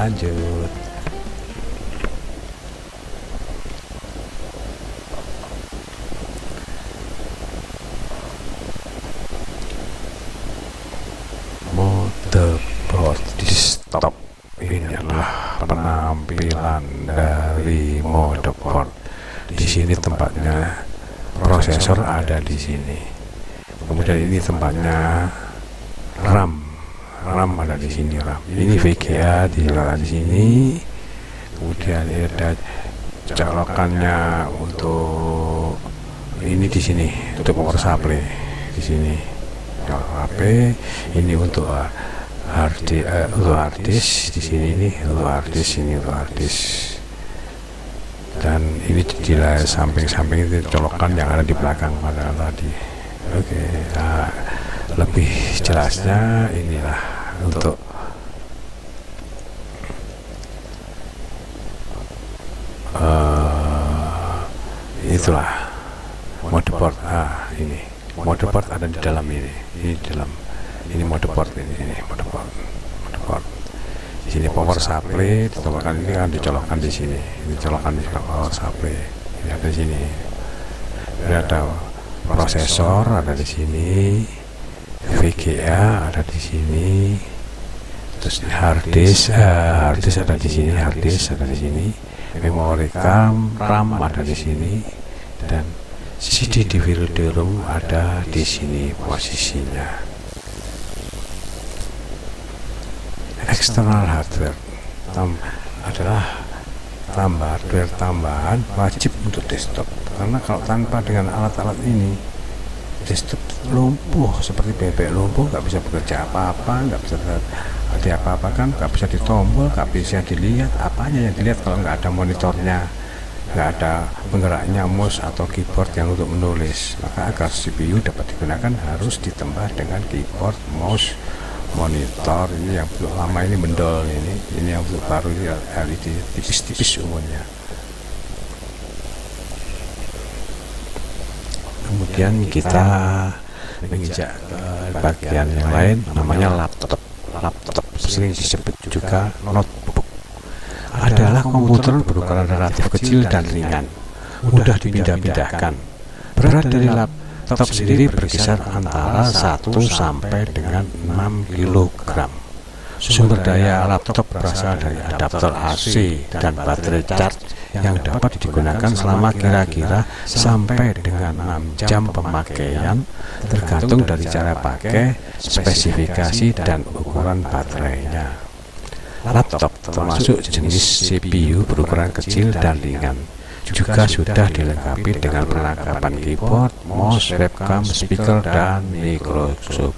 lanjut. Motherboard di stop. Ini adalah penampilan dari motherboard. Di sini tempatnya prosesor ada di sini. Kemudian ini tempatnya RAM ada di sini. Ini VGA di sini. Kemudian ada colokannya untuk ini di sini untuk power supply di sini. HP ini untuk hard disk di sini, ini untuk hard disk, dan ini di samping-samping itu colokan yang ada di belakang pada tadi. Oke, nah, lebih jelasnya inilah untuk itulah motherboard. Ini motherboard ada di dalam ini motherboard ini motherboard. Di sini power supply ditolakkan, ini kan dicolokkan di sini, ini colokan di power supply. Ini ada di sini. Ini ada prosesor ada di sini, VGA ada di sini, terus hard disk ada di sini, memori RAM ada di sini, dan CD DVD-ROM ada di sini posisinya. External hardware adalah hardware tambahan wajib untuk desktop, karena kalau tanpa dengan alat-alat ini desktop lumpuh, seperti bebek lumpuh, nggak bisa bekerja apa-apa, nggak bisa diapa-apakan, nggak bisa ditombol, nggak bisa dilihat. Apanya yang dilihat kalau nggak ada monitornya, nggak ada penggeraknya mouse atau keyboard yang untuk menulis? Maka agar CPU dapat digunakan harus ditambah dengan keyboard, mouse, monitor. Ini yang belum lama ini mendol, ini yang baru ini LED tipis-tipis umumnya. Kemudian kita menginjak ke bagian yang lain, namanya laptop. Sering disebut juga notebook. Adalah komputer berukuran relatif kecil dan ringan, mudah dipindah-pindahkan. Berat dari laptop sendiri berkisar antara 1 sampai dengan 6 kg. Sumber daya laptop berasal dari adaptor AC dan baterai charge yang dapat digunakan selama kira-kira sampai dengan 6 jam pemakaian, tergantung dari cara pakai, spesifikasi, dan ukuran baterainya. Laptop termasuk jenis CPU berukuran kecil dan ringan, juga sudah dilengkapi dengan perlengkapan keyboard, mouse, webcam, speaker, dan mikrofon.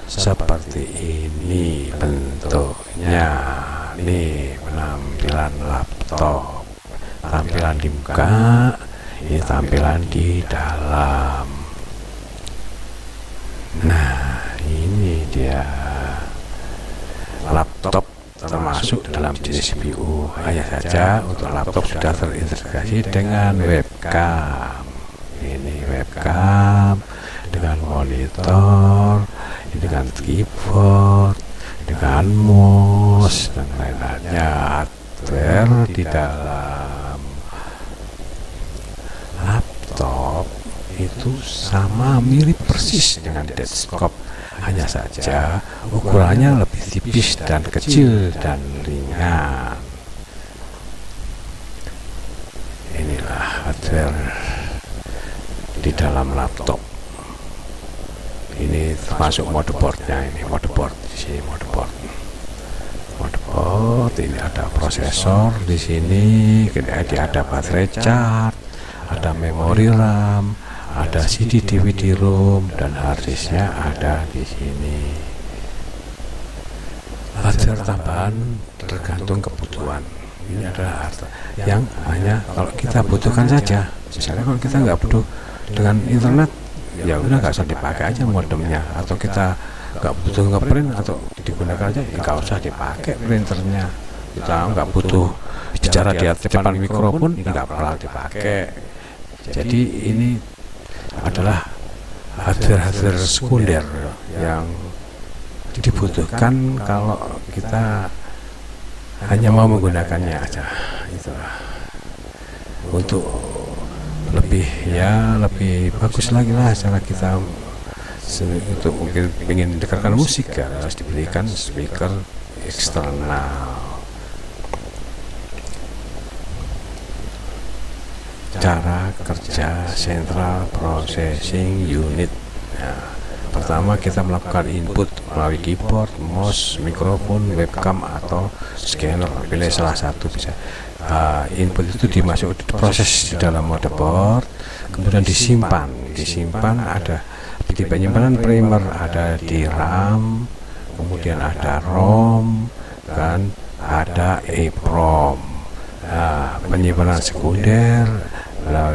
Seperti ini bentuknya. Ini penampilan laptop. Tampilan di muka, ini tampilan di dalam. Nah, ini dia laptop termasuk dalam jenis CPU. Hanya saja untuk laptop sudah terintegrasi dengan webcam. Ini webcam dengan monitor, dengan keyboard, dengan mouse, dan lain-lainnya. Hardware di dalam laptop itu sama, mirip persis dengan desktop, hanya saja ukurannya lebih tipis dan kecil dan ringan. Inilah hardware di dalam laptop. Ini termasuk motherboardnya. Ini motherboard di sini, motherboard. Ini ada prosesor di sini, ada baterai charge, ada memori RAM, ada CD DVD-ROM, dan harddisknya ada di sini. Hardware tambahan tergantung kebutuhan. Ini adalah yang hanya kalau kita butuhkan saja. Misalnya kalau kita nggak butuh dengan internet, ya udah nggak usah dipakai aja modemnya, atau kita nggak butuh ngeprint atau digunakan aja, ya nggak usah dipakai printernya. Kita nggak butuh bicara di depan mikrofon, nggak perlu dipakai. Jadi ini adalah hardware sekunder yang dibutuhkan kalau kita hanya mau menggunakannya aja. Itulah untuk lebih bagus lagi lah cara kita untuk mungkin ingin mendengarkan musik ya, harus diberikan speaker eksternal. Cara kerja Central Processing Unit. Pertama, kita melakukan input melalui keyboard, mouse, mikrofon, webcam atau scanner. Pilih salah satu bisa. Input itu dimasukkan proses di dalam motherboard, kemudian disimpan ada di penyimpanan primer, ada di RAM, kemudian ada ROM, kan ada EEPROM. Penyimpanan sekunder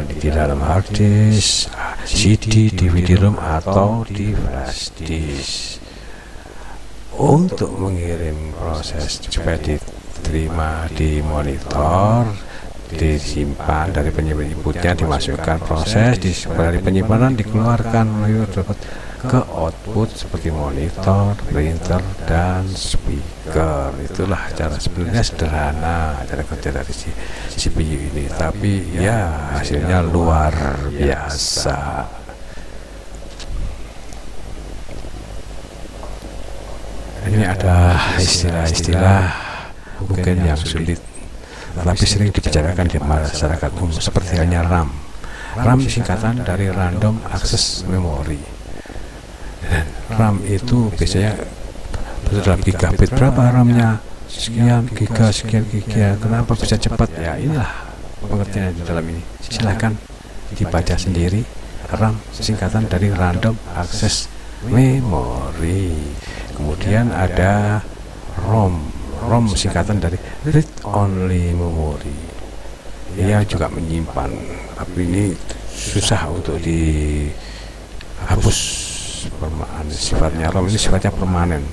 di dalam hard disk, CD, DVD-ROM atau di flash disk. Untuk mengirim proses supaya diterima di monitor, disimpan dari penyimpanan inputnya, dimasukkan proses dari penyimpanan, dikeluarkan melalui ke output seperti monitor, printer, dan speaker. Itulah cara, sebenarnya sederhana cara kerja dari CPU ini, tapi ya hasilnya luar biasa. Ini ada istilah-istilah mungkin yang sulit tapi sering dibicarakan di masyarakat umum, seperti hanya RAM. RAM singkatan dari Random Access Memory. RAM itu biasanya dalam gigabit, berapa RAM-nya? Sekian giga. Kenapa bisa cepat? Ya inilah pengertiannya di dalam ini. Silahkan dibaca sendiri. RAM singkatan dari Random Access Memory. Kemudian ada ROM singkatan dari Read Only Memory. Ia juga menyimpan, tapi ini susah untuk dihapus. Sifatnya ROM ini sifatnya permanen.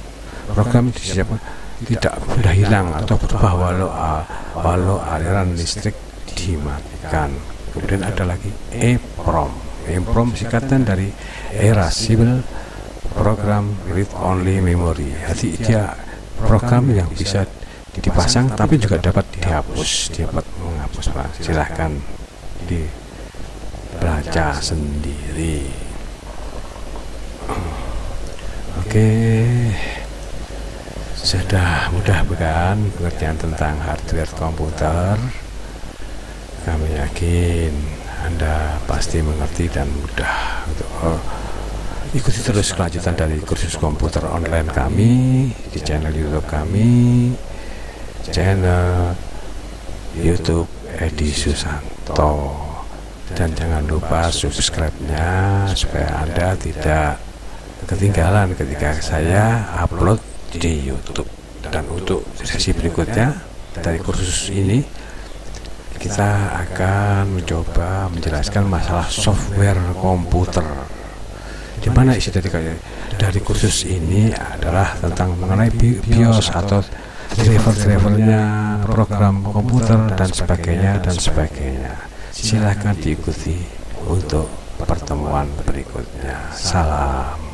Program disiapkan tidak mudah hilang atau berubah walau aliran listrik dimatikan. Kemudian ada lagi EEPROM singkatan dari Erasable Program Read Only Memory. Jadi dia program yang bisa dipasang tapi juga dapat dihapus, dapat menghapus. Silahkan dibaca sendiri. Oke, sudah mudah bukan pengertian tentang hardware komputer? Kami yakin Anda pasti mengerti dan mudah untuk ikuti terus kelanjutan dari kursus komputer online kami di channel YouTube kami, channel YouTube Edi Susanto, dan jangan lupa subscribe-nya supaya Anda tidak ketinggalan ketika saya upload di YouTube. Dan untuk sesi berikutnya dari kursus ini, kita akan mencoba menjelaskan masalah software komputer, di mana isi dari kursus ini adalah tentang mengenai BIOS atau driver-drivernya program komputer dan sebagainya. Silahkan diikuti untuk pertemuan berikutnya. Salam.